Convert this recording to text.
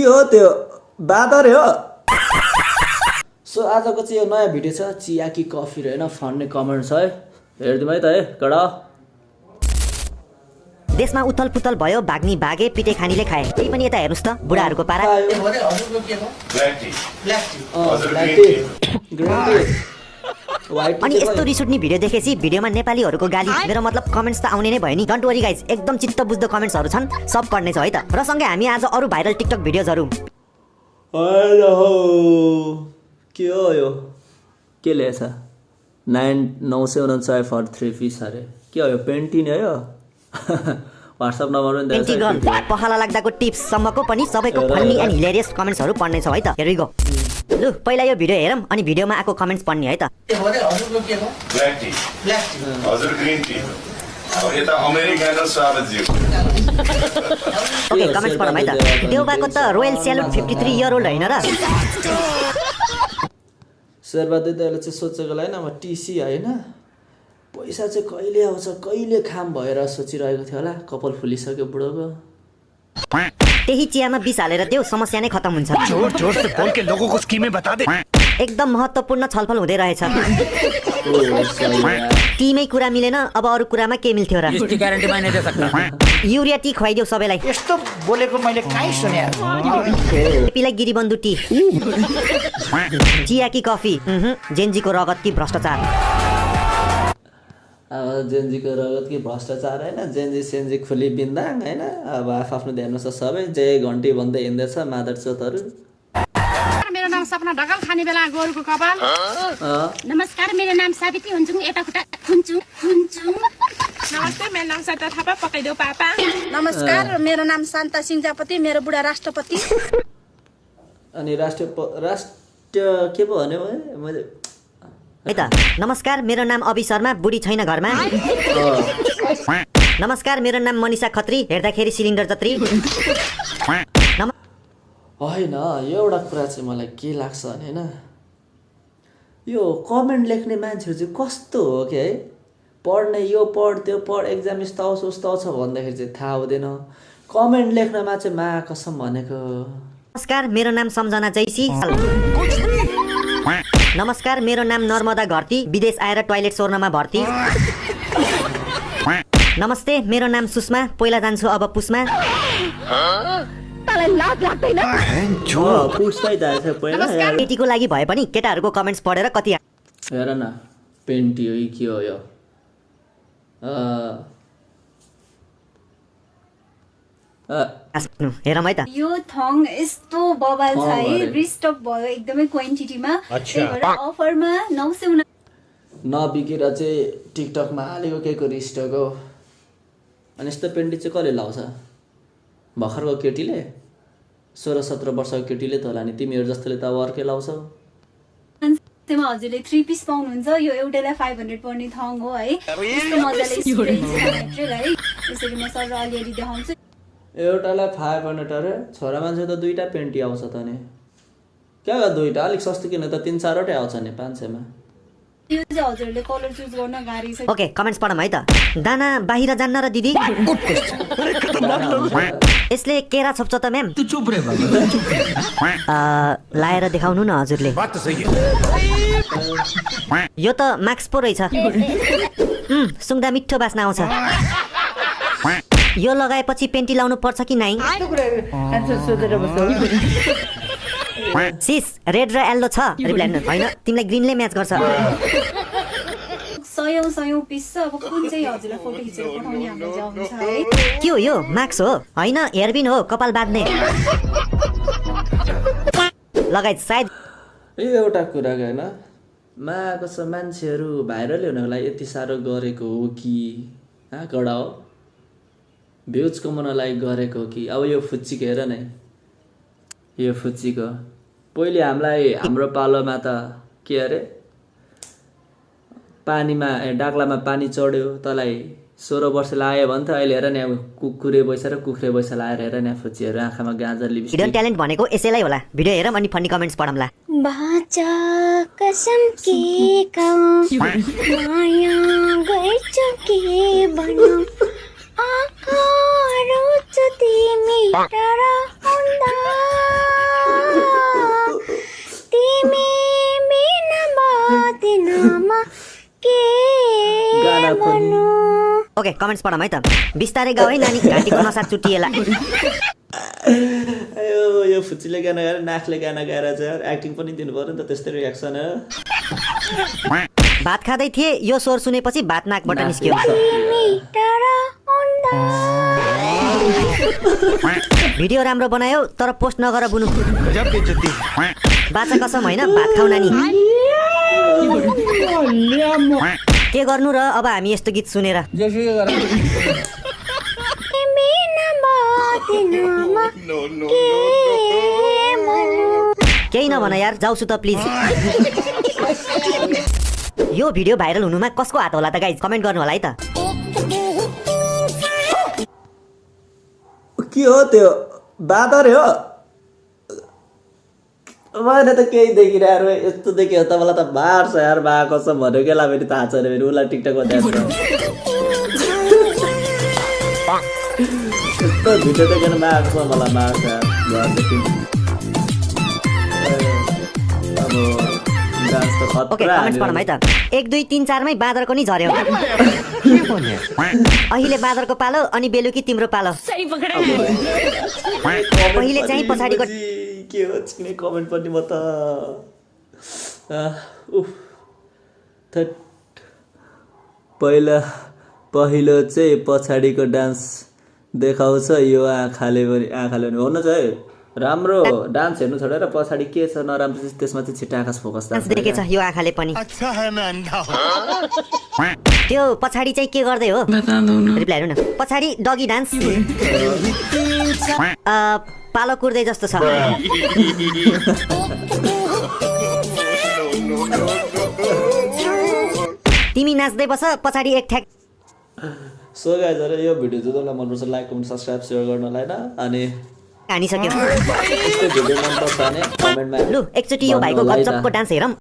हो त्यो बाँदर हो। सो आजको चाहिँ यो नयाँ भिडियो छ चिया कि कफी र होइन फन्ने कमेन्ट छ है, हेरिदिउँ है त है कडा। देशमा उथल पुथल भयो, भाग्नी भागे, पिटे खानीले खाए। त्यही पनि यता हेर्नुस् त बुढाहरूको पारा। अनि यस्तो रिस उठ्ने भिडियो देखेपछि भिडियोमा नेपालीहरूको गाली, मेरो मतलब कमेन्ट्स त आउने नै भयो नि। डोन्ट वरी गाइज, एकदम चित्त बुझ्दो कमेन्ट्सहरू छन्, सब पढ्ने छ है त। र सँगै हामी आज अरू भाइरल टिकटक भिडियोजहरू। के हो यो, के ल्याएछ 949 फर 3 पिस अरे, के हो यो पेन्टिन हो यो? व्हाट्सएप नम्बर पनि पेन्टी गर्ल पखाला लाग्दाको टिप्स सम्मको पनि सबैको फन्नी एन्ड हिलेरियस कमेन्ट्सहरू पढ्ने छ है त। Here we go. लु पहिला यो भिडियो हेरौँ अनि भिडियोमा आएको कमेन्ट्स पढ्ने है त। हजुरको के हो? Black tea. हजुर ग्रीन टी। अब यता अमेरिकानो स्वागत ज्यू। ओके कमेन्ट्स पढौँ है त। देउबाको त रोयल स्यालुट 53 इयर ओल्ड हैन र? शेरबहादुर दाइले चाहिँ सोचेको लागि म टिसी होइन, पैसा चाहिँ कहिले आउँछ कहिले खाम भएर सोचिरहेको थियो होला। कपाल फुलिसक्यो बुढोको। त्यही चियामा विष हालेर देऊ, समस्या नै खत्म हुन्छ। जोर जोर से बोल के लोगों को स्कीमें बता दे। एकदम महत्त्वपूर्ण छलफल हुँदै रहेछ। टीमै कुरा मिलेन, अब अरू कुरामा के मिल्थ्यो र? युरिया टी खुवाइदेऊ सबैलाई। यस्तो बोलेको मैले काहीँ सुने। पिलाई गिरीबन्धु टी। चिया कि कफी? जेन्जीको रगत कि भ्रष्टाचार? अब जेन्जीको रगत कि भ्रष्टाचार होइन, जेन्जी सेन्जी खुली बिन्दाङ होइन। अब आफ्नो ध्यानमा छ सबै, जय घन्टी भन्दै हिँड्दैछ मादर चोतहरू। मेरो नाम सपना ढकाल, खाने बेला गोरुको कपाल। नमस्कार मेरो नाम साबिती हुन्छु, यता खुट्टा खुन्छु खुन्छु। नमस्ते मेरो नाम सरिता थापा, पकाइदेऊ पापा। नमस्कार मेरो नाम शान्ता सिंहजापति, मेरो बुढा राष्ट्रपति। अनि राष्ट्र के पो भन्यो मैले है त। नमस्कार मेरो नाम अभि शर्मा, बुढी छैन घरमा। नमस्कार मेरो नाम मनिषा खत्री, हेर्दाखेरि सिलिन्डर जत्री। होइन यो एउटा कुरा चाहिँ मलाई के लाग्छ भने होइन, यो कमेन्ट लेख्ने मान्छेहरू चाहिँ कस्तो हो कि है, पढ्ने यो पढ त्यो पढ एक्जाम यस्तो आउँछ उस्तो आउँछ भन्दाखेरि चाहिँ थाहा हुँदैन। कमेन्ट लेख्नमा चाहिँ मा कसम भनेको। नमस्कार मेरो नाम सम्झना जैसी। नमस्कार मेरो नाम नर्मदा घरती, विदेश आएर टोयलेट सोर्नमा भर्ती। नमस्ते मेरो नाम सुषमा, पहिला जान्छु अब पुसमा। केटीको लागि भए पनि केटाहरूको कमेन्ट्स पढेर कति हेर न पेन्टी हो के हो यो। हेरौँ है त। यो थङ यस्तो बबाल छ है, रिस्टक भयो एकदमै क्वान्टिटीमा। अफरमा 900 नबिकेर चाहिँ टिकटकमा हालेको के को रिस्टक हो। अनि यस्तो पेन्टी चाहिँ कसले लाउँछ? भर्खरको केटीले, 16-17 वर्षको केटीले त होला नि। तिमीहरू जस्तोले त अब अर्कै लाउँछौ। त्यसमा हजुरले 3 पिस पाउनुहुन्छ। यो एउटालाई 500 पर्ने थङ हो है। यस्तो मजाले स्ट्रेच है। यसरी म सर अलिअलि देखाउँछु। एउटालाई 500 अरे, छोरा मान्छे त दुईटा पेन्टी आउँछ त नि। क्या हो दुईटा, अलिक सस्तो किन त 3-4वटै आउँछ नि 500 मा। यो चाहिँ हजुरले कलर चुज गर्न गाह्रो छ। ओके कमेन्ट्स पढौँ है त। दाना बाहिर जान्न र दिदी? यसले केरा छोप्छ त म्याम? लाएर देखाउनु न हजुरले। यो त माक्स पो रहेछ। सुँग्दा मिठो बास्ना आउँछ। यो लगाएपछि पेन्टी लाउनु पर्छ कि नाइ? सिस रेड र येल्लो छ रिप्लाई हैन, तिमीलाई ग्रीनले म्याच गर्छ। सयौं पिस छ। अब कुन चाहिँ हजुरलाई फोटो खिचेर पठाउने हाम्रो जवाब छ है। के हो यो? माक्स हो हैन, हेयरबिन हो कपाल बाँध्ने। लगायत सायद यो एउटा कुरा हैन, माको छ मान्छेहरू भाइरल हुनको लागि यति साह्रो गरेको हो कि कडा हो, भ्युज कमाउनलाई गरेको हो कि? अब यो फुच्चीको हेर नै, यो फुच्चीको पहिले हाम्रो पालोमा त के अरे पानीमा डाक्लामा पानी चढ्यो, तँलाई 16 वर्ष लाग्यो भने त अहिले हेर न कुकुरे बैसा र कुखुरे बैसा लाएर हेर न फुच्चीहरू आँखामा गाजर लिपस्टिक। हिडन ट्यालेन्ट भनेको यसैलाई होला। भिडियो हेरौँ अनि फन्नी कमेन्ट्स पढौँला। बाचा कसम के कहूं माया गर्छ के भनौं आँखा रोज तिमी टाढा हुँदा गाना पनि ओके कमेन्ट्स पढम है त बिस्तारै गाऊ है नानी घाँटीको नसा चुटिएला यो फुच्चीले गाना गाएर नाकले गाना गाएर चाहिँ एक्टिङ पनि दिनु पर्यो नि त त्यस्तै रियाक्सन भात खाँदै थिए यो स्वर सुनेपछि भात नाकबाट निस्क्यो भिडियो राम्रो बनायो तर पोस्ट नगर बुनु बाचा कसम होइन भात खाऊ नानी के गर्नु र अब हामी यस्तो गीत सुनेर केही नभन यार जाउँछु त प्लिज यो भिडियो भाइरल हुनुमा कसको हात होला त गाइज कमेन्ट गर्नु होला है त के हो त्यो बाँदर हो मैले त केही देखिरहेको यस्तो देख्यो तपाईँलाई त मार्छ यार भएको छ भन्यो के ला फेरि थाहा छैन फेरि उसलाई टिकटकमा ध्यान यस्तो भिडियो देखेर मार्छ मलाई मार्छ घरदेखि अब डान्स त ओके खतरा कमेन्ट्स पढम है त 1 2 3 4 मै बाँदरको नि झर्यो अहिले बाँदरको पालो अनि बेलुकी तिम्रो पालो पहिले चाहिँ पछाडिको के हो चिक्ने कमेन्ट पनि म त पहिलो चाहिँ पछाडिको डान्स देखाउँछ यो आँखाले पनि हुन चाहिँ राम्रो डान्स हेर्नु छोडेर पछाडि के छ नराम्रो चिज त्यसमा चाहिँ छिट्टो आकाश फोकस डान्स देखेछ यो आँखाले पनि अच्छा है मैं अंधा हूँ त्यो पछाडि चाहिँ के गर्दै हो रिप्लाई हेर्नु न पछाडि डगी डान्स पालो कुर्दै जस्तो छ तिमी नाच्दै बस पछाडि एक ठ्याक सो गाइज यो भिडियो चाहिँ तपाईँलाई मनपर्छ लाइक कमेन्ट सब्सक्राइब सेयर गर्नलाई होइन अनि हानिसक्यो यस्तो भिडियो मनपर्छ भने कमेन्टमा लु एकचोटि यो भाइको गजबको डान्स हेरौँ